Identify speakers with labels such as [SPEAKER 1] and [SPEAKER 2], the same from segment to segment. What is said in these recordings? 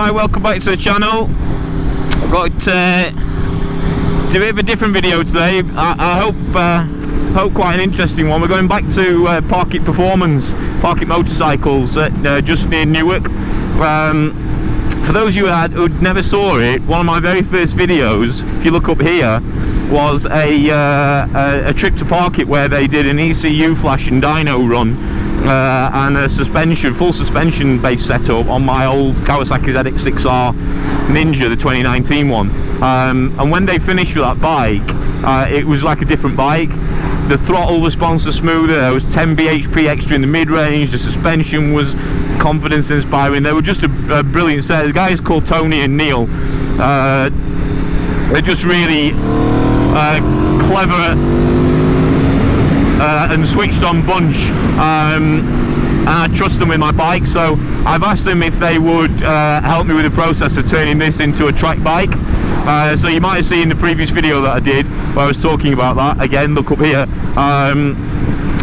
[SPEAKER 1] Hi, welcome back to the channel. I've got to do a bit of a different video today. I hope quite an interesting one. We're going back to Park It Performance, Park It Motorcycles at just near Newark. For those of you who never saw it, one of my very first videos, if you look up here, was a trip to Park It where they did an ECU flash and dyno run and a full suspension based setup on my old Kawasaki ZX6R Ninja, the 2019 one. And when they finished with that bike, it was like a different bike. The throttle response was smoother, there was 10 bhp extra in the mid-range, the suspension was confidence inspiring. They were just a brilliant set. The guys called Tony and Neil. They're just really clever and switched on bunch, and I trust them with my bike, so I've asked them if they would help me with the process of turning this into a track bike. So you might have seen the previous video that I did where I was talking about that. Again, look up here.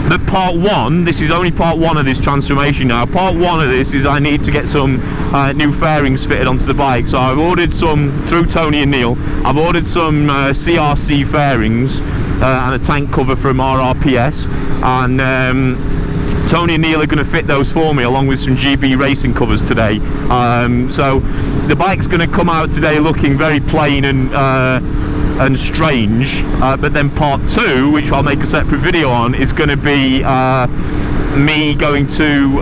[SPEAKER 1] But part one, this is only part one of this transformation now. Part one of this is I need to get some new fairings fitted onto the bike. So I've ordered some through Tony and Neil. I've ordered some CRC fairings and a tank cover from RRPS, and Tony and Neil are going to fit those for me along with some GB racing covers today. So the bike's going to come out today looking very plain and strange, but then part two, which I'll make a separate video on, is going to be me going to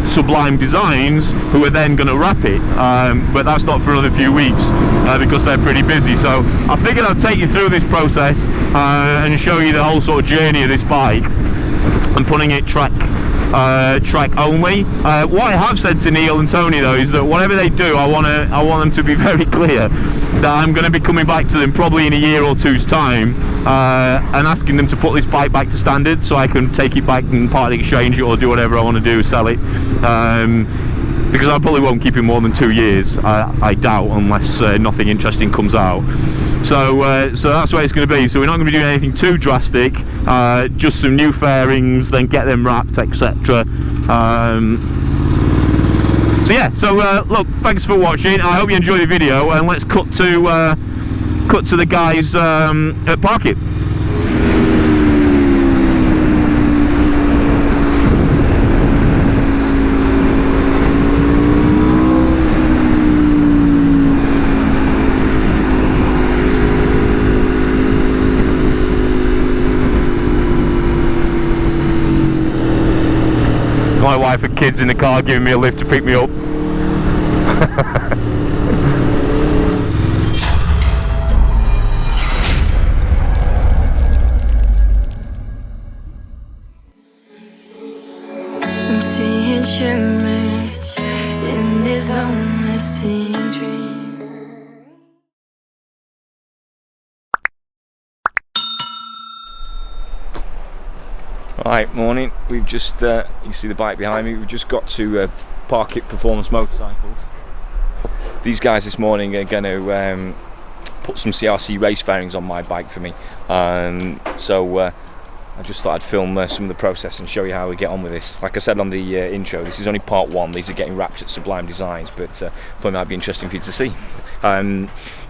[SPEAKER 1] Sublime Designs, who are then going to wrap it, but that's not for another few weeks because they're pretty busy. So I figured I'd take you through this process and show you the whole sort of journey of this bike and putting it track only. What I have said to Neil and Tony though is that whatever they do, I want them to be very clear that I'm going to be coming back to them probably in a year or two's time and asking them to put this bike back to standard so I can take it back and part exchange it or do whatever I want to do, sell it, because I probably won't keep it more than 2 years, I doubt, unless nothing interesting comes out. So that's where it's going to be. So we're not going to be doing anything too drastic, just some new fairings, then get them wrapped, etc. So yeah, so look, thanks for watching. I hope you enjoy the video, and let's cut to the guys at Park It. My wife and kids in the car giving me a lift to pick me up.
[SPEAKER 2] I'm seeing shimmers in this long-lasting dream.
[SPEAKER 3] Right, morning. We've just, you see the bike behind me, we've just got to Park It Performance Motorcycles. These guys this morning are going to put some CRC race fairings on my bike for me. So I just thought I'd film some of the process and show you how we get on with this. Like I said on the intro, this is only part one. These are getting wrapped at Sublime Designs, but I thought it might be interesting for you to see.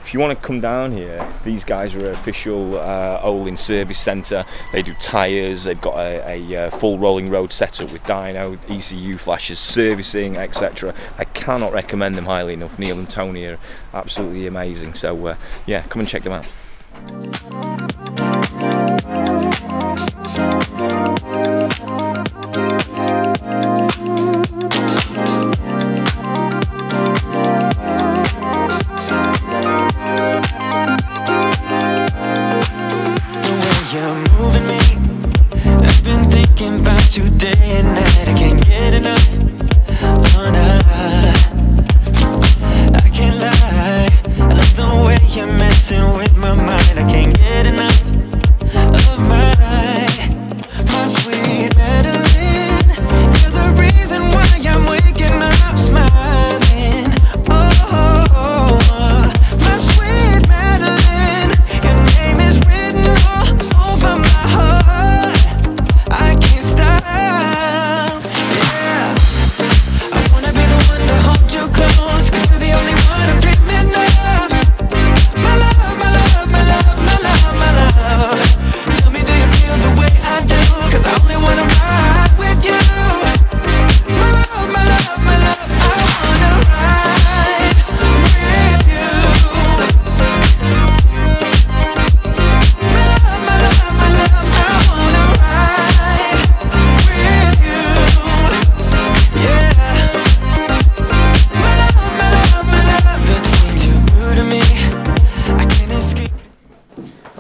[SPEAKER 3] If you want to come down here, these guys are an official Olin service centre. They do tyres, they've got a full rolling road setup with dyno, ECU flashes, servicing, etc. I cannot recommend them highly enough. Neil and Tony are absolutely amazing. So yeah, come and check them out.
[SPEAKER 2] Day and night, I can't get enough. Oh, nah. I can't lie, I love the way you're messing with my mind. I can't get enough of my sweet Madeline. You're the reason why I'm waking up smiling. Oh, my sweet Madeline, your name is written all over my heart. I can't stop. Yeah.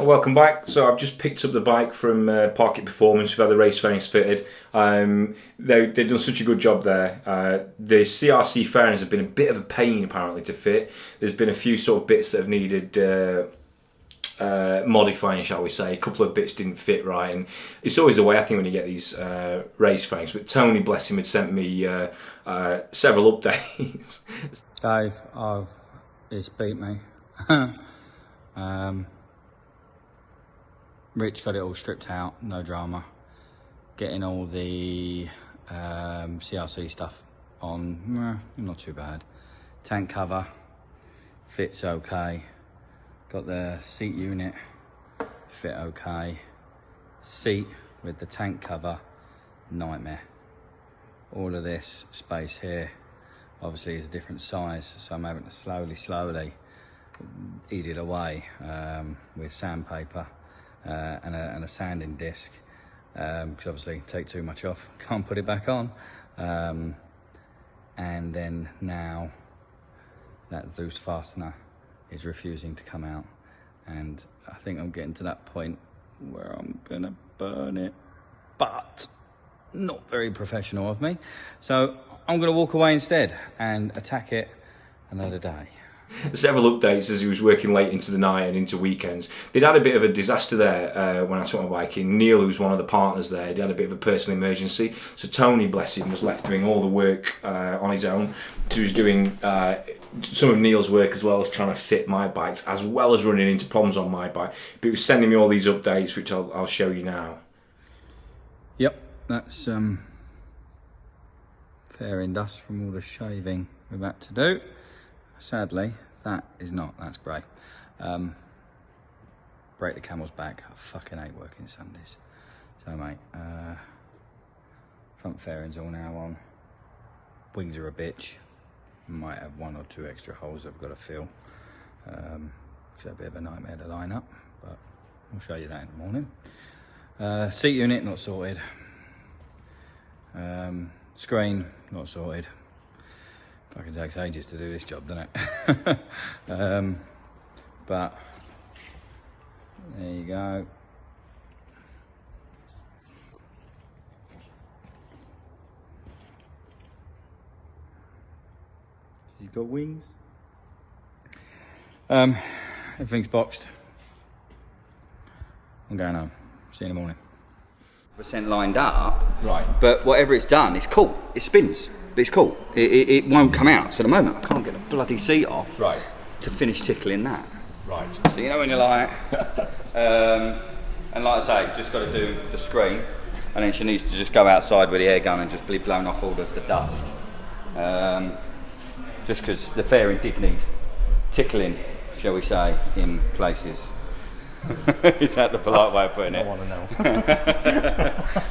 [SPEAKER 3] welcome back. So I've just picked up the bike from Park It Performance. We've had the race fairings fitted. They've done such a good job there. The CRC fairings have been a bit of a pain apparently to fit. There's been a few sort of bits that have needed modifying, shall we say. A couple of bits didn't fit right, and it's always the way I think when you get these race fairings. But Tony, bless him, had sent me several updates.
[SPEAKER 4] Dave, it's beat me. Rich got it all stripped out, no drama. Getting all the CRC stuff on, not too bad. Tank cover fits okay. Got the seat unit, fit okay. Seat with the tank cover, nightmare. All of this space here obviously is a different size, so I'm having to slowly eat it away with sandpaper and a sanding disc, because obviously take too much off, can't put it back on. And then now that Zeus fastener is refusing to come out, and I think I'm getting to that point where I'm gonna burn it, but not very professional of me, so I'm gonna walk away instead and attack it another day.
[SPEAKER 3] Several updates as he was working late into the night and into weekends. They'd had a bit of a disaster there when I took my bike in. Neil, who's one of the partners there, he had a bit of a personal emergency. So Tony, bless him, was left doing all the work on his own. He was doing some of Neil's work as well as trying to fit my bikes, as well as running into problems on my bike. But he was sending me all these updates, which I'll show you now.
[SPEAKER 4] Yep, that's fairing dust from all the shaving we're about to do. Sadly, that is not. That's grey. Break the camel's back. I fucking hate working Sundays. So, mate, front fairings all now on. Wings are a bitch. Might have 1 or 2 extra holes I've got to fill. Because they're a bit of a nightmare to line up, but I'll show you that in the morning. Seat unit, not sorted. Screen, not sorted. Fucking takes ages to do this job, doesn't it? But there you go. He's got wings. Everything's boxed. I'm going home. See you in the morning. Percent lined up,
[SPEAKER 3] Right.
[SPEAKER 4] but whatever it's done, it's cool. It spins. But it's cool. It won't come out. So at the moment, I can't get the bloody seat off to finish tickling that.
[SPEAKER 3] Right.
[SPEAKER 4] So you know when you're like, and like I say, just got to do the screen, and then she needs to just go outside with the air gun and just be blown off all of the dust. Just because the fairing did need tickling, shall we say, in places. Is that the polite way of putting it?
[SPEAKER 3] I want to know.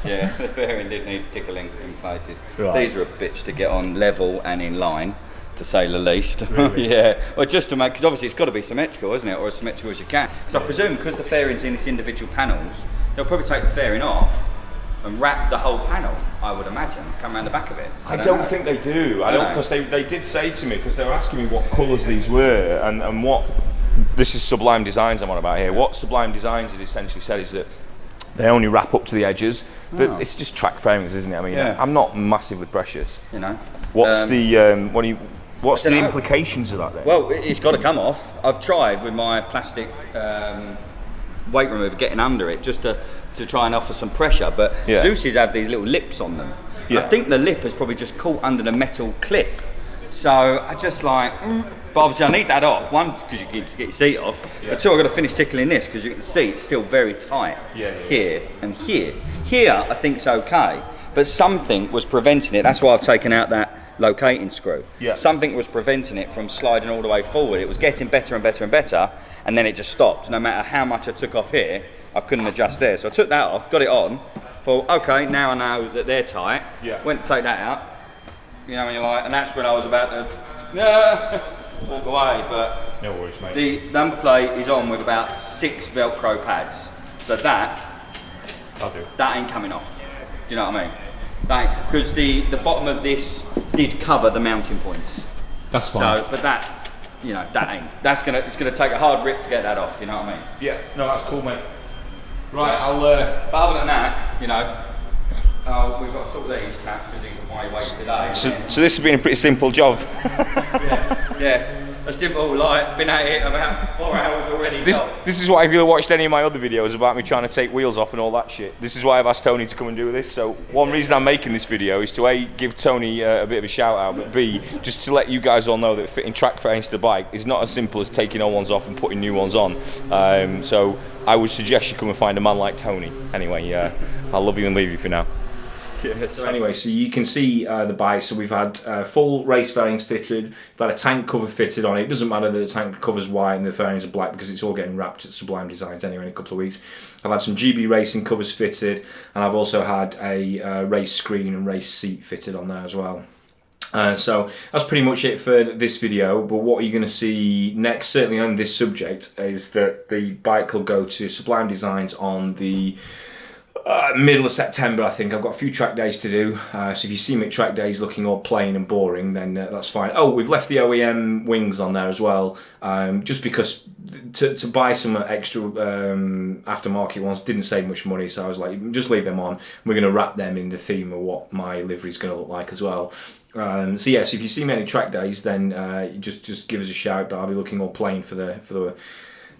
[SPEAKER 4] Yeah, the fairing did need tickling in places.
[SPEAKER 3] Right.
[SPEAKER 4] These are a bitch to get on level and in line, to say the least.
[SPEAKER 3] Really?
[SPEAKER 4] Yeah, well, just to make, because obviously it's got to be symmetrical, isn't it, or as symmetrical as you can. Because I presume, because the fairing's in its individual panels, they'll probably take the fairing off and wrap the whole panel, I would imagine, come around the back of it.
[SPEAKER 5] I don't think they do. I don't, because they did say to me, because they were asking me what colours these were and what. This is Sublime Designs I'm on about here. What Sublime Designs had essentially said is that they only wrap up to the edges, but it's just track fairings, isn't it? I mean, I'm not massively precious.
[SPEAKER 4] You know.
[SPEAKER 5] What's the what's the implications of that then?
[SPEAKER 4] Well, it's got to come off. I've tried with my plastic weight remover getting under it just to try and offer some pressure, but Zeus's have these little lips on them. I think the lip is probably just caught under the metal clip. So I just like, but obviously I need that off. One, because you can just get your seat off, but two, I've got to finish tickling this because you can see it's still very tight here and here. Here I think it's okay, but something was preventing it. That's why I've taken out that locating screw. Something was preventing it from sliding all the way forward. It was getting better and better and better, and then it just stopped. No matter how much I took off here, I couldn't adjust there. So I took that off, got it on, thought, okay, now I know that they're tight. Went to take that out. You know, when you're like, and that's when I was about to walk away, but
[SPEAKER 5] no worries, mate.
[SPEAKER 4] The number plate is on with about 6 Velcro pads, so that ain't coming off. Do you know what I mean? Because the bottom of this did cover the mounting points.
[SPEAKER 5] That's fine.
[SPEAKER 4] So, but you know, it's gonna take a hard rip to get that off. You know what I mean?
[SPEAKER 5] Yeah. No, that's cool, mate. Right, I'll.
[SPEAKER 4] But other than that, you know, we've got to sort these chaps because these are my weight today.
[SPEAKER 5] So this has been a pretty simple job.
[SPEAKER 4] yeah. A simple, like, been at it about 4 hours already.
[SPEAKER 5] This is why, if you watched any of my other videos about me trying to take wheels off and all that shit, this is why I've asked Tony to come and do this. So one reason I'm making this video is to A, give Tony a bit of a shout out, but B, just to let you guys all know that fitting track fairings to the bike is not as simple as taking old ones off and putting new ones on. So I would suggest you come and find a man like Tony. Anyway, I'll love you and leave you for now.
[SPEAKER 4] Yeah,
[SPEAKER 5] so anyway, so you can see the bike. So we've had full race fairings fitted. We've had a tank cover fitted on it. It doesn't matter that the tank cover's white and the fairings are black because it's all getting wrapped at Sublime Designs anyway in a couple of weeks. I've had some GB racing covers fitted, and I've also had a race screen and race seat fitted on there as well. So that's pretty much it for this video, but what you're going to see next, certainly on this subject, is that the bike will go to Sublime Designs on the middle of September, I think. I've got a few track days to do, so if you see me at track days looking all plain and boring, then that's fine. Oh, we've left the OEM wings on there as well, just because to buy some extra aftermarket ones didn't save much money, so I was like, just leave them on. We're going to wrap them in the theme of what my livery is going to look like as well. So yes, if you see me any track days, then just give us a shout, but I'll be looking all plain for the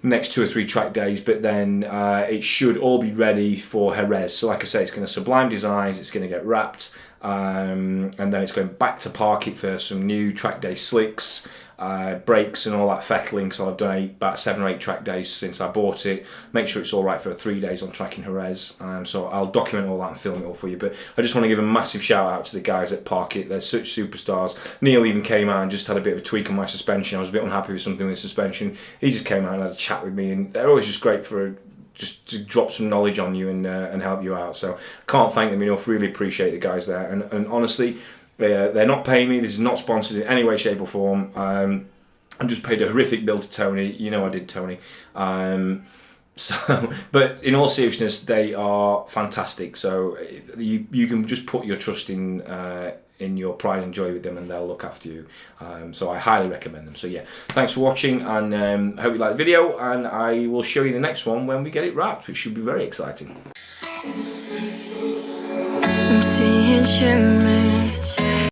[SPEAKER 5] next 2 or 3 track days, but then it should all be ready for Jerez. So like I say, it's going to Sublime Designs, it's going to get wrapped, and then it's going back to Park It for some new track day slicks, brakes and all that fettling. So I've done about 7 or 8 track days since I bought it. Make sure it's all right for 3 days on track in Jerez. So I'll document all that and film it all for you. But I just want to give a massive shout out to the guys at Park It. They're such superstars. Neil even came out and just had a bit of a tweak on my suspension. I was a bit unhappy with something with the suspension. He just came out and had a chat with me, and they're always just great for just to drop some knowledge on you and help you out. So can't thank them enough. Really appreciate the guys there. And honestly, they're not paying me. This is not sponsored in any way, shape or form. I just paid a horrific bill to Tony. You know I did, Tony. But in all seriousness, they are fantastic. So you can just put your trust in your pride and joy with them, and they'll look after you. So I highly recommend them. So yeah, thanks for watching, and hope you like the video, and I will show you the next one when we get it wrapped, which should be very exciting.
[SPEAKER 2] I'm seeing shimmer